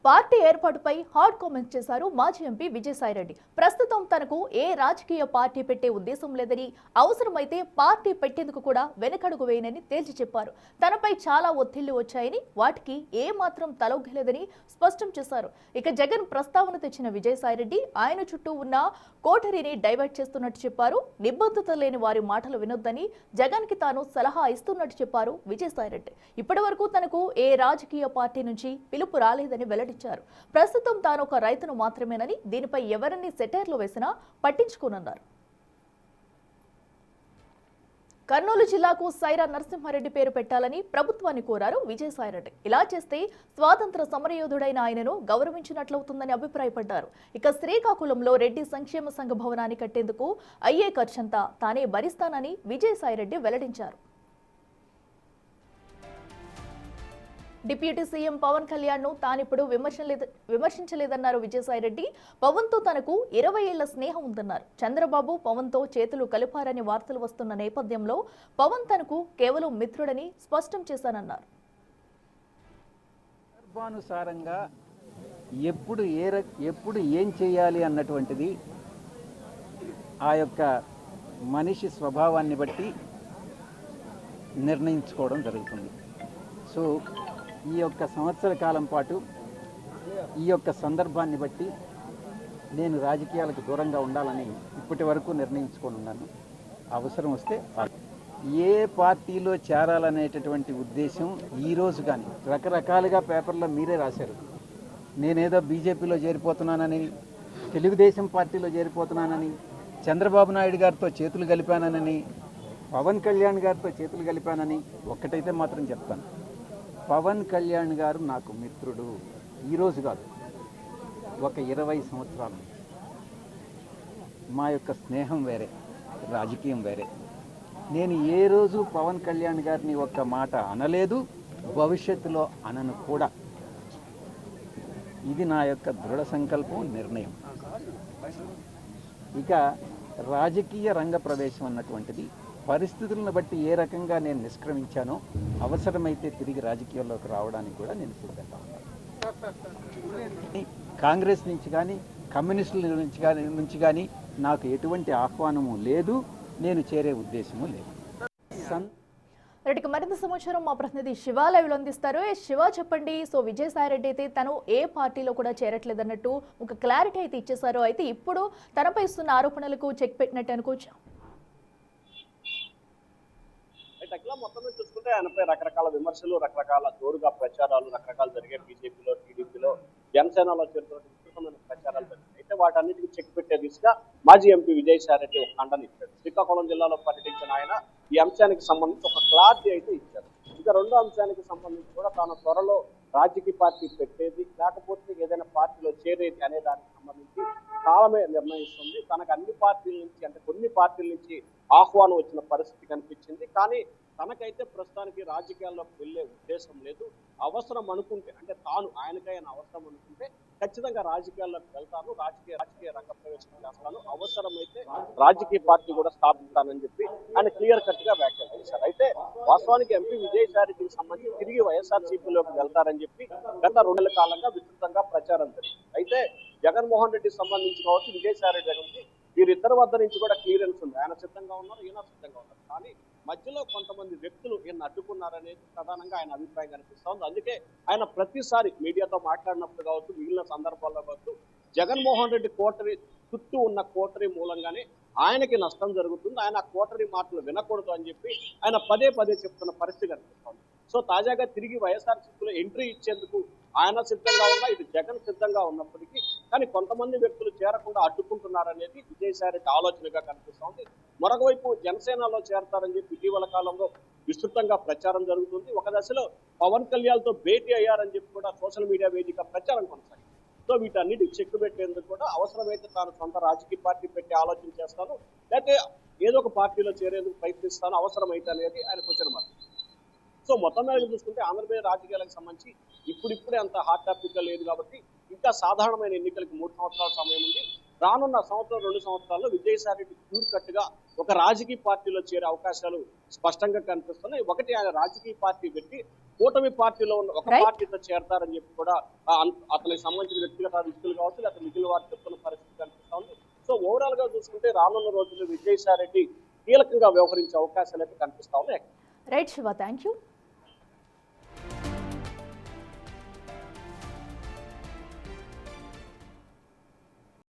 Party ఏర్పాటుపై hot comments చేశారు మాజీ ఎంపీ విజయసాయిరెడ్డి. ప్రస్తుతం తనకు ఏ రాజకీయ పార్టీ పెట్టే ఉద్దేశం లేదని, అవసరమైతే పార్టీ పెట్టేందుకు కూడా వెనకడుగు వేయనని తేల్చి చెప్పారు. తనపై చాలా ఒత్తిళ్లు వచ్చాయని, వాటికి ఏ మాత్రం తలొగ్గలేదని స్పష్టం చేశారు. ఇక జగన్ ప్రస్తావన తెచ్చిన విజయసాయిరెడ్డి ఆయన చుట్టూ ఉన్న కోటరీని డైవర్ట్ చేస్తున్నట్టు చెప్పారు. నిబద్ధత లేని వారి మాటలు వినొద్దని జగన్ కి తాను సలహా ఇస్తున్నట్టు చెప్పారు విజయసాయిరెడ్డి. ఇప్పటి వరకు తనకు ఏ రాజకీయ పార్టీ నుంచి పిలుపు రాలేదని వెల్లడించారు. ప్రస్తుతం తాను ఒక రైతును మాత్రమేనని, దీనిపై ఎవరిని సెటైర్లు వేసినా పట్టించుకోనన్నారు. కర్నూలు జిల్లాకు సైరా నరసింహారెడ్డి పేరు పెట్టాలని ప్రభుత్వాన్ని కోరారు విజయసాయిరెడ్డి. ఇలా చేస్తే స్వాతంత్ర సమరయోధుడైన ఆయనను గౌరవించినట్లవుతుందని అభిప్రాయపడ్డారు. ఇక శ్రీకాకుళంలో రెడ్డి సంక్షేమ సంఘ భవనాన్ని కట్టేందుకు అయ్యే ఖర్చంతా తానే భరిస్తానని విజయసాయిరెడ్డి వెల్లడించారు. డిప్యూటీ సీఎం పవన్ కళ్యాణ్ ను తానిప్పుడు విమర్శించలేదన్నారు విజయసాయిరెడ్డి. పవన్ తో తనకు 20 ఏళ్ల స్నేహం ఉందన్నారు. చంద్రబాబు పవన్ తో చేతులు కలిపారని వార్తలు వస్తున్న నేపథ్యంలో పవన్ తనకు కేవలం మిత్రుడని స్పష్టం చేశానన్నారు. సందర్భానుసారంగా ఎప్పుడు ఏం చేయాలి అన్నటువంటిది ఆ యొక్క మనిషి స్వభావాన్ని బట్టి నిర్ణయించుకోవడం జరుగుతుంది. సో ఈ యొక్క సంవత్సర కాలం పాటు ఈ యొక్క సందర్భాన్ని బట్టి నేను రాజకీయాలకు దూరంగా ఉండాలని ఇప్పటి వరకు నిర్ణయించుకొని ఉన్నాను. అవసరం వస్తే ఏ పార్టీలో చేరాలనేటటువంటి ఉద్దేశం ఈరోజు కానీ రకరకాలుగా పేపర్లో మీరే రాశారు. నేనేదో బీజేపీలో చేరిపోతున్నానని, తెలుగుదేశం పార్టీలో చేరిపోతున్నానని, చంద్రబాబు నాయుడు గారితో చేతులు కలిపానని, పవన్ కళ్యాణ్ గారితో చేతులు కలిపానని. ఒక్కటైతే మాత్రం చెప్తాను, పవన్ కళ్యాణ్ గారు నాకు మిత్రుడు. ఈరోజు కాదు, ఒక 20 సంవత్సరాల నుంచి మా యొక్క స్నేహం వేరే, రాజకీయం వేరే. నేను ఏ రోజు పవన్ కళ్యాణ్ గారిని ఒక్క మాట అనలేదు, భవిష్యత్తులో అనను కూడా. ఇది నా యొక్క దృఢ సంకల్పం, నిర్ణయం. ఇక రాజకీయ రంగ ప్రవేశం అన్నటువంటిది పరిస్థితులను బట్టి ఏ రకంగా నేను నిష్క్రమించానో, అవసరమైతే తిరిగి రాజకీయాల్లోకి రావడానికి కూడా నేను సిద్ధంగా ఉన్నాను. కాంగ్రెస్ నుంచి కానీ కమ్యూనిస్టుల నుంచి కానీ నాకు ఎటువంటి ఆహ్వానము లేదు, నేను చేరే ఉద్దేశము లేదు. మరింత సమాచారం మా ప్రతినిధి శివ లైవ్ లో అందిస్తారు. శివ చెప్పండి. సో విజయసాయిరెడ్డి అయితే తను ఏ పార్టీలో కూడా చేరట్లేదన్నట్టు ఒక క్లారిటీ అయితే ఇచ్చేశారు. అయితే ఇప్పుడు తనపై ఇస్తున్న ఆరోపణలకు చెక్ పెట్టినట్టు అనుకోవచ్చు. మొత్తం చూసుకుంటే ఆయనపై రకరకాల విమర్శలు, రకరకాల జోరుగా ప్రచారాలు రకరకాలు జరిగాయి. బీజేపీలో, టీడీపీలో, జనసేనలో చేరుతున్న విస్తృతమైన ప్రచారాలు జరిగాయి. అయితే వాటన్నిటికీ చెక్ పెట్టే దిశగా మాజీ ఎంపీ విజయసాయిరెడ్డి ఒక ఖండన ఇచ్చారు. శ్రీకాకుళం జిల్లాలో పర్యటించిన ఆయన ఈ అంశానికి సంబంధించి ఒక క్లారిటీ అయితే ఇచ్చారు. ఇక రెండో అంశానికి సంబంధించి కూడా తాను త్వరలో రాజకీయ పార్టీ పెట్టేది, లేకపోతే ఏదైనా పార్టీలో చేరేది అనే దానికి సంబంధించి కాలమే నిర్ణయిస్తుంది. తనకు అన్ని పార్టీల నుంచి, అంటే కొన్ని పార్టీల నుంచి ఆహ్వానం వచ్చిన పరిస్థితి కనిపించింది. కానీ తనకైతే ప్రస్తుతానికి రాజకీయాల్లోకి వెళ్లే ఉద్దేశం లేదు. అవసరం అనుకుంటే, అంటే తాను ఆయనకైనా అవసరం అనుకుంటే ఖచ్చితంగా రాజకీయాల్లోకి వెళ్తాను, రాజకీయ రంగ ప్రవేశం చేస్తాను, అవసరమైతే రాజకీయ పార్టీ కూడా స్థాపిస్తానని చెప్పి ఆయన క్లియర్ కట్ గా వ్యాఖ్యలు చేశారు. అయితే వాస్తవానికి ఎంపీ విజయసాయిరెడ్డికి సంబంధించి తిరిగి వైఎస్ఆర్సీపీలోకి వెళ్తారని చెప్పి గత 2 నెలల కాలంగా విస్తృతంగా ప్రచారం జరిగింది. అయితే జగన్మోహన్ రెడ్డికి సంబంధించి కావచ్చు, విజయసాయిరెడ్డి దగ్గర వీరిద్దరి వద్ద నుంచి కూడా క్లియరెన్స్ ఉంది. ఆయన సిద్ధంగా ఉన్నారు, ఈయన సిద్ధంగా ఉన్నారు. కానీ మధ్యలో కొంతమంది వ్యక్తులు ఈయన అడ్డుకున్నారనేది ప్రధానంగా ఆయన అభిప్రాయం కనిపిస్తా ఉంది. అందుకే ఆయన ప్రతిసారి మీడియాతో మాట్లాడినప్పుడు కావచ్చు, మిగిలిన సందర్భాల్లో కావచ్చు, జగన్మోహన్ రెడ్డి కోటరీ చుట్టూ ఉన్న కోటరీ మూలంగానే ఆయనకి నష్టం జరుగుతుంది, ఆయన కోటరీ మాటలు వినకూడదు అని చెప్పి ఆయన పదే చెప్తున్న పరిస్థితి కనిపిస్తుంది. సో తాజాగా తిరిగి వైఎస్ఆర్సీపీలో ఎంట్రీ ఇచ్చేందుకు ఆయన సిద్ధంగా ఉన్నా, ఇటు జగన్ సిద్ధంగా ఉన్నప్పటికీ కానీ కొంతమంది వ్యక్తులు చేరకుండా అడ్డుకుంటున్నారనేది విజయసాయిరెడ్డి ఆలోచనగా కనిపిస్తోంది. మరొక వైపు జనసేనలో చేరతారని చెప్పి ఇటీవల కాలంలో విస్తృతంగా ప్రచారం జరుగుతుంది. ఒక దశలో పవన్ కళ్యాణ్ తో భేటీ అయ్యారని చెప్పి కూడా సోషల్ మీడియా వేదిక ప్రచారం కొనసాగింది. సో వీటన్నిటికి చెక్ పెట్టేందుకు కూడా అవసరమైతే తాను సొంత రాజకీయ పార్టీ పెట్టి ఆలోచన చేస్తాను, లేకపోతే ఏదో ఒక పార్టీలో చేరేందుకు ప్రయత్నిస్తాను అవసరమైతే అనేది ఆయనకు వచ్చిన మాట. సో మొత్తం మీద చూసుకుంటే ఆంధ్రప్రదేశ్ రాజకీయాలకు సంబంధించి ఇప్పుడిప్పుడే అంత హాట్ టాపిక్ గా లేదు కాబట్టి ఇంకా సాధారణమైన ఎన్నికలకు 3 సంవత్సరాల సమయం ఉంది. రానున్న సంవత్సరం 2 సంవత్సరాల్లో విజయసాయి రెడ్డి క్యూర్ కట్ గా ఒక రాజకీయ పార్టీలో చేరే అవకాశాలు స్పష్టంగా కనిపిస్తున్నాయి. ఒకటి, ఆయన రాజకీయ పార్టీ పెట్టి కూటమి పార్టీలో ఉన్న ఒక Right. పార్టీతో చేరతారని చెప్పి కూడా అతనికి సంబంధించిన వ్యక్తిగత వ్యక్తులు కావచ్చు, లేకపోతే మిగిలిన వారు చెప్తున్న పరిస్థితి కనిపిస్తా ఉంది. సో ఓవరాల్ గా చూసుకుంటే రానున్న రోజుల్లో విజయసాయి రెడ్డి కీలకంగా వ్యవహరించే అవకాశాలు అయితే కనిపిస్తా ఉన్నాయి. Right Shiva, thank you.